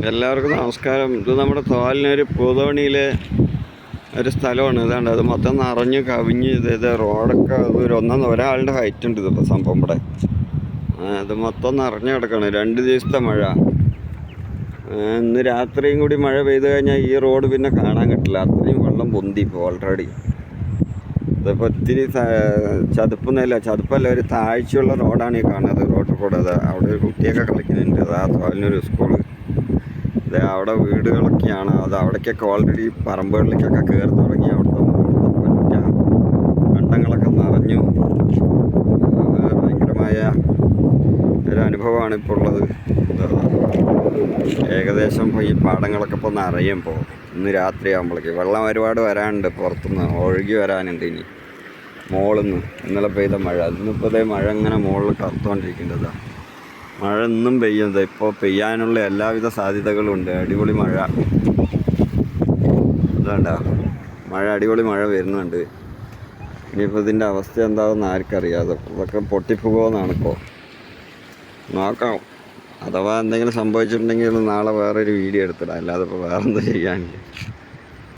എല്ലാവർക്കും നമസ്കാരം. ഇത് നമ്മുടെ തോലിനൊരു പൂതോണിയിലെ ഒരു സ്ഥലമാണ്. ഇതാണ്ട് അത് മൊത്തം നിറഞ്ഞ് കവിഞ്ഞ് ഇത് റോഡൊക്കെ ഒരാളുടെ ഹൈറ്റ് ഉണ്ട്. ഇതിപ്പോൾ സംഭവം ഇവിടെ അത് മൊത്തം നിറഞ്ഞു കിടക്കുകയാണ്. 2 ദിവസത്തെ മഴ. ഇന്ന് രാത്രിയും കൂടി മഴ പെയ്ത് കഴിഞ്ഞാൽ ഈ റോഡ് പിന്നെ കാണാൻ കിട്ടില്ല. അത്രയും വെള്ളം പൊന്തി ഇപ്പോൾ ഓൾറെഡി. ഇതിപ്പോൾ ഒത്തിരി ചതുപ്പല്ല, ഒരു താഴ്ചയുള്ള റോഡാണ് ഈ കാണുന്നത്. റോഡിൽ കൂടെ അവിടെ ഒരു കുട്ടിയൊക്കെ കളിക്കുന്നുണ്ട്. തോലിനൊരു സ്കൂള്. അവിടെ വീടുകളൊക്കെയാണ്. അവിടേക്കൊക്കെ ഓൾറെഡി പറമ്പുകളിലേക്കൊക്കെ കയറി തുടങ്ങി. അവിടുത്തെ ഒറ്റ കണ്ടങ്ങളൊക്കെ നിറഞ്ഞു. ഭയങ്കരമായ ഒരു അനുഭവമാണ് ഇപ്പോൾ ഉള്ളത്. ഏകദേശം ഈ പാടങ്ങളൊക്കെ ഇപ്പോൾ നിറയുമ്പോൾ ഇന്ന് രാത്രി ആകുമ്പോഴേക്ക് വെള്ളം ഒരുപാട് വരാനുണ്ട്. പുറത്തുനിന്ന് ഒഴുകി വരാനുണ്ട്. ഇനി മുകളിൽ നിന്ന് ഇന്നലെ പെയ്ത മഴ, ഇന്നിപ്പോൾ മഴ ഇങ്ങനെ മുകളിൽ കറുത്തുകൊണ്ടിരിക്കേണ്ടതാണ്. മഴ ഇന്നും പെയ്യുന്നത്. ഇപ്പോൾ പെയ്യാനുള്ള എല്ലാവിധ സാധ്യതകളും ഉണ്ട്. അടിപൊളി മഴ. ഇതാണ്ട മഴ, അടിപൊളി മഴ വരുന്നുണ്ട്. ഇനിയിപ്പോൾ ഇതിൻ്റെ അവസ്ഥ എന്താണെന്ന് ആർക്കറിയാതെ. ഇതൊക്കെ പൊട്ടിപ്പോകുമെന്നാണ് ഇപ്പോൾ. നോക്കാം. അഥവാ എന്തെങ്കിലും സംഭവിച്ചിട്ടുണ്ടെങ്കിൽ നാളെ വേറൊരു വീഡിയോ എടുത്തിടാം. അല്ലാതെ ഇപ്പോൾ വേറെന്താ ചെയ്യാൻ.